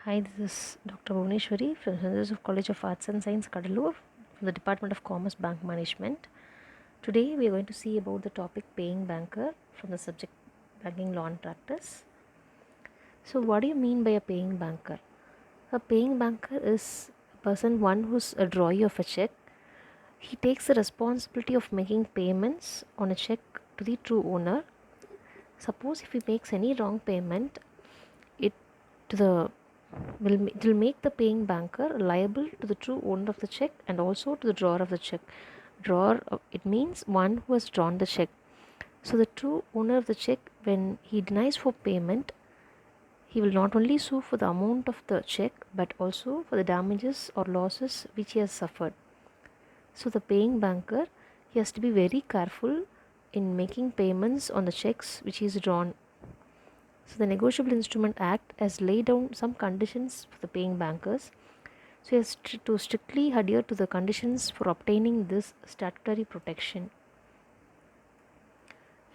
Hi, this is Dr. Bhuvaneswari from St.Joseph College of Arts and Science, Cuddalore, from the Department of Commerce Bank Management. Today, we are going to see about the topic paying banker from the subject banking law and practice. So, what do you mean by a paying banker? A paying banker is a person, one who's a drawee of a check. He takes the responsibility of making payments on a check to the true owner. Suppose if he makes any wrong payment, it to the it will make the paying banker liable to the true owner of the check and also to the drawer of the check. It means one who has drawn the check. So the true owner of the check, when he denies for payment, he will not only sue for the amount of the check but also for the damages or losses which he has suffered. So the paying banker, he has to be very careful in making payments on the checks which he has drawn. So the Negotiable Instrument Act has laid down some conditions for the paying bankers. So he has to strictly adhere to the conditions for obtaining this statutory protection.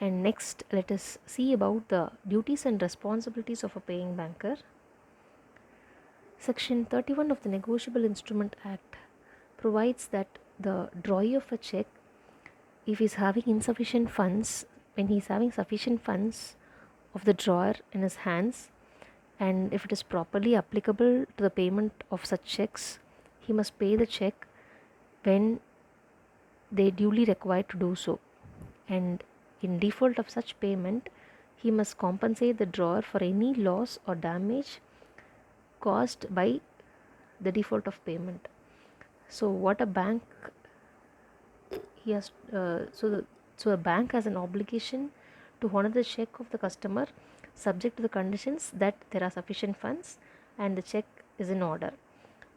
And next, let us see about the duties and responsibilities of a paying banker. Section 31 of the Negotiable Instrument Act provides that the drawee of a check, if he is having insufficient funds, when he is having sufficient funds of the drawer in his hands, and if it is properly applicable to the payment of such checks, he must pay the check when they duly required to do so. And in default of such payment, he must compensate the drawer for any loss or damage caused by the default of payment. So what a bank he has so a bank has an obligation to honor the check of the customer subject to the conditions that there are sufficient funds and the check is in order.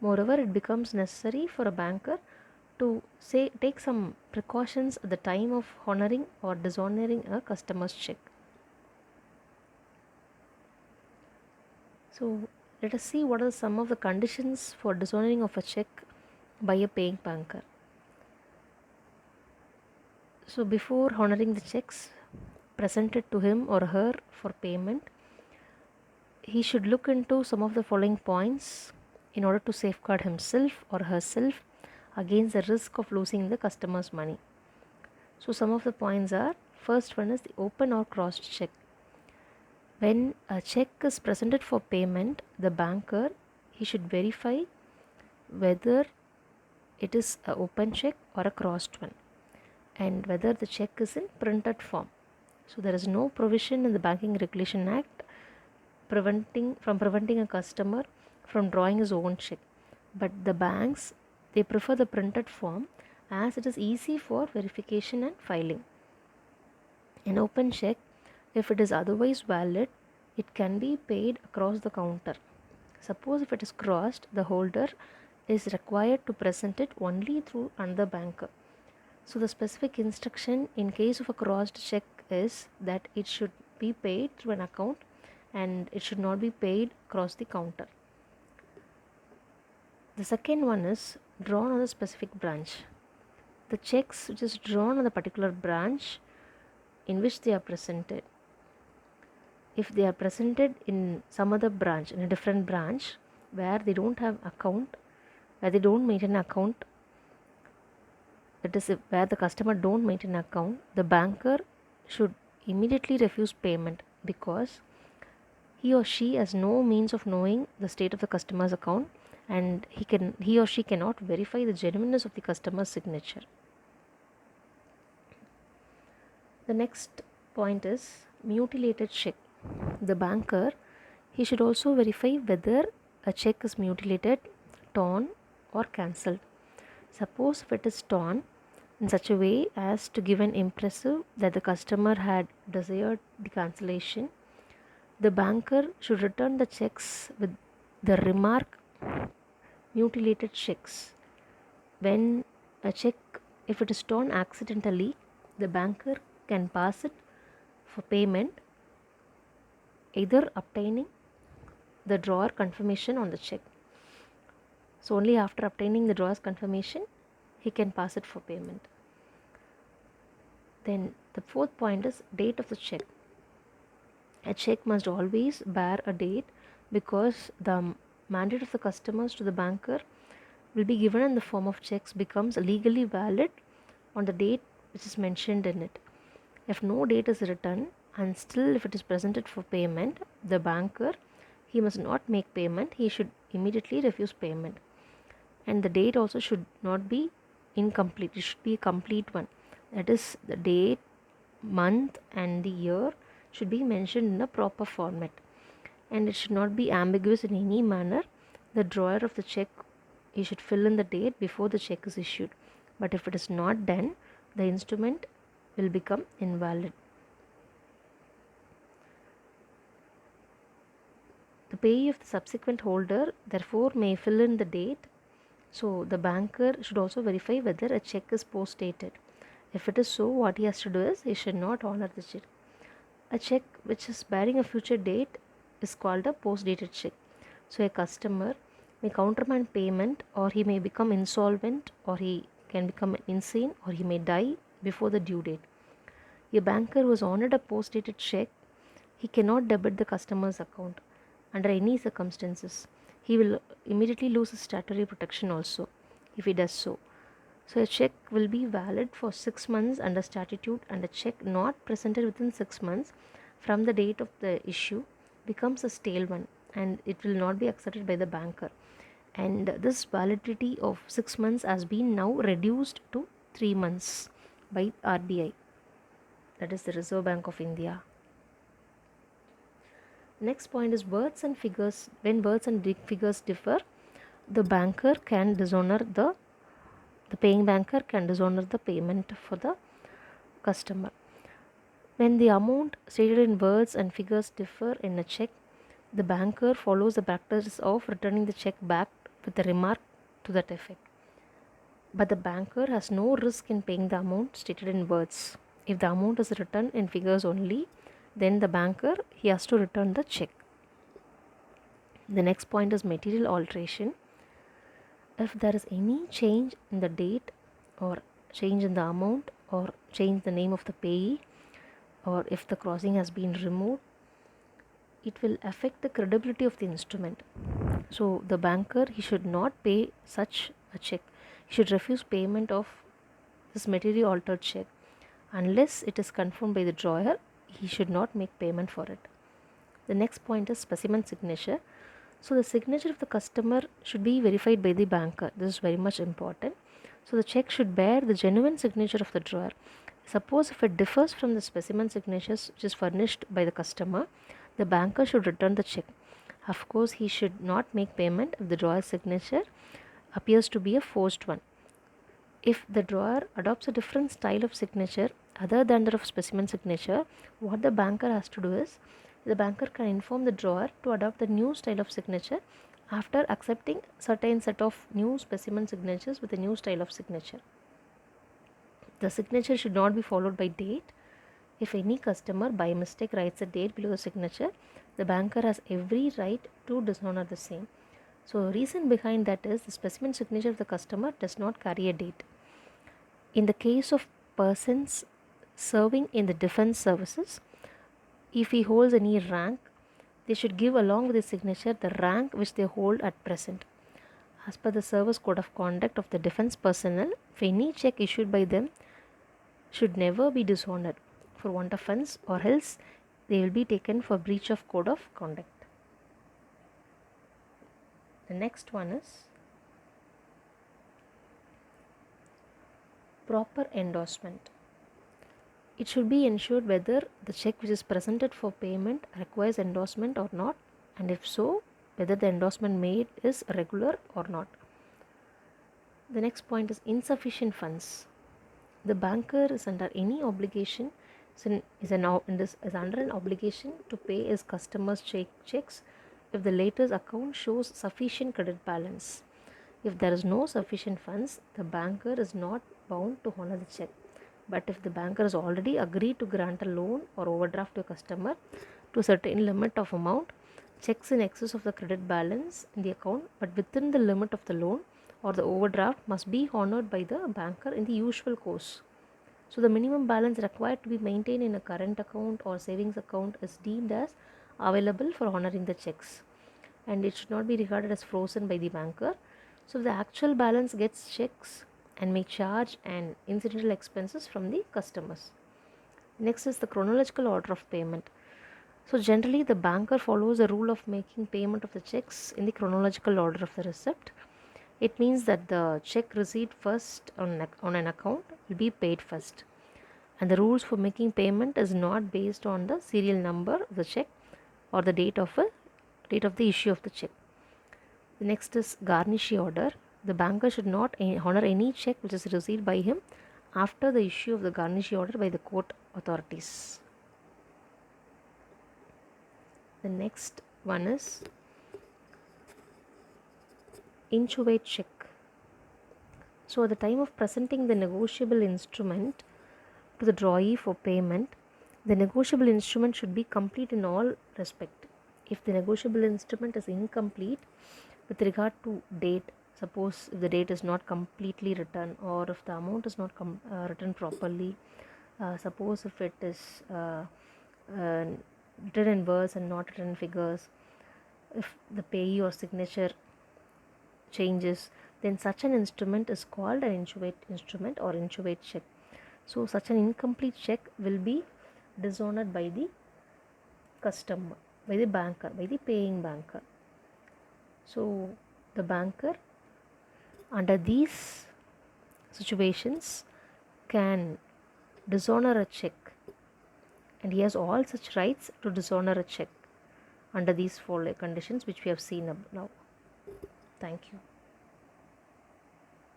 Moreover, it becomes necessary for a banker to take some precautions at the time of honoring or dishonoring a customer's check. So let us see what are some of the conditions for dishonoring of a check by a paying banker. So before honoring the checks presented to him or her for payment, he should look into some of the following points in order to safeguard himself or herself against the risk of losing the customer's money. So some of the points are, first one is the open or crossed check. When a check is presented for payment, the banker, he should verify whether it is an open check or a crossed one and whether the check is in printed form. So there is no provision in the Banking Regulation Act preventing a customer from drawing his own check. But the banks, they prefer the printed form as it is easy for verification and filing. An open check, if it is otherwise valid, it can be paid across the counter. Suppose if it is crossed, the holder is required to present it only through another banker. So the specific instruction in case of a crossed check is that it should be paid through an account and it should not be paid across the counter. The second one is drawn on a specific branch. The checks which is drawn on the particular branch in which they are presented, if they are presented in some other branch, in a different branch where they don't have account, where they don't maintain account, that is where the customer don't maintain account, the banker should immediately refuse payment because he or she has no means of knowing the state of the customer's account and he or she cannot verify the genuineness of the customer's signature. The next point is mutilated check. The banker, he should also verify whether a check is mutilated, torn or cancelled. Suppose if it is torn in such a way as to give an impressive that the customer had desired the cancellation, the banker should return the checks with the remark mutilated checks. When a check, if it is torn accidentally, the banker can pass it for payment, either obtaining the drawer confirmation on the check. So only after obtaining the drawer's confirmation, he can pass it for payment. Then the fourth point is date of the check. A check must always bear a date because the mandate of the customers to the banker will be given in the form of checks becomes legally valid on the date which is mentioned in it. If no date is written and still if it is presented for payment, the banker, he must not make payment, he should immediately refuse payment. And the date also should not be incomplete, it should be a complete one. That is, the date, month and the year should be mentioned in a proper format, and it should not be ambiguous in any manner. The drawer of the check, he should fill in the date before the check is issued, but if it is not done, the instrument will become invalid. The payee of the subsequent holder therefore may fill in the date, so the banker should also verify whether a check is post dated. If it is so, what he has to do is he should not honor the check. A check which is bearing a future date is called a post dated check. So a customer may countermand payment, or he may become insolvent, or he can become insane, or he may die before the due date. A banker who has honored a post dated check, he cannot debit the customer's account under any circumstances. He will immediately lose his statutory protection also if he does so. So a check will be valid for 6 months under statute, and a check not presented within 6 months from the date of the issue becomes a stale one, and it will not be accepted by the banker. And this validity of 6 months has been now reduced to 3 months by RBI, that is the Reserve Bank of India. Next point is words and figures. When words and figures differ, the banker can dishonor the paying banker can dishonor the payment for the customer. When the amount stated in words and figures differ in a check, the banker follows the practice of returning the check back with a remark to that effect. But the banker has no risk in paying the amount stated in words. If the amount is written in figures only, then the banker, he has to return the check. The next point is material alteration. If there is any change in the date, or change in the amount, or change the name of the payee, or if the crossing has been removed, it will affect the credibility of the instrument. So the banker, he should not pay such a check. He should refuse payment of this materially altered check unless it is confirmed by the drawer. He should not make payment for it. The next point is specimen signature. So the signature of the customer should be verified by the banker. This is very much important. So the check should bear the genuine signature of the drawer. Suppose if it differs from the specimen signatures which is furnished by the customer, the banker should return the check. Of course, he should not make payment if the drawer's signature appears to be a forged one. If the drawer adopts a different style of signature other than that of specimen signature, what the banker has to do is, the banker can inform the drawer to adopt the new style of signature after accepting certain set of new specimen signatures with a new style of signature. The signature should not be followed by date. If any customer by mistake writes a date below the signature, the banker has every right to dishonor the same. So reason behind that is the specimen signature of the customer does not carry a date. In the case of persons serving in the defense services, if he holds any rank, they should give along with the signature the rank which they hold at present. As per the service code of conduct of the defense personnel, if any check issued by them should never be dishonored for want of funds, or else they will be taken for breach of code of conduct. The next one is proper endorsement. It should be ensured whether the check which is presented for payment requires endorsement or not, and if so, whether the endorsement made is regular or not. The next point is insufficient funds. The banker is under any obligation is under an obligation to pay his customers' checks if the latter's account shows sufficient credit balance. If there is no sufficient funds, the banker is not bound to honor the check. But if the banker has already agreed to grant a loan or overdraft to a customer to a certain limit of amount, checks in excess of the credit balance in the account but within the limit of the loan or the overdraft must be honored by the banker in the usual course. So the minimum balance required to be maintained in a current account or savings account is deemed as available for honoring the checks. and it should not be regarded as frozen by the banker. So the actual balance gets checks and may charge and incidental expenses from the customers. Next is the chronological order of payment. So generally the banker follows the rule of making payment of the checks in the chronological order of the receipt. It means that the check received first on an account will be paid first. And the rules for making payment is not based on the serial number of the check or the date of the issue of the check. The next is garnishee order. The banker should not honor any check which is received by him after the issue of the garnishee order by the court authorities. The next one is inchoate check. So at the time of presenting the negotiable instrument to the drawee for payment, the negotiable instrument should be complete in all respect. If the negotiable instrument is incomplete with regard to date, suppose if the date is not completely written, or if the amount is not written properly, suppose if it is written in words and not written in figures, if the payee or signature changes, then such an instrument is called an inchoate instrument or inchoate check. So such an incomplete check will be dishonored by the customer, by the banker, by the paying banker. So the banker under these situations can dishonor a check, and he has all such rights to dishonor a check under these four conditions which we have seen now. Thank you.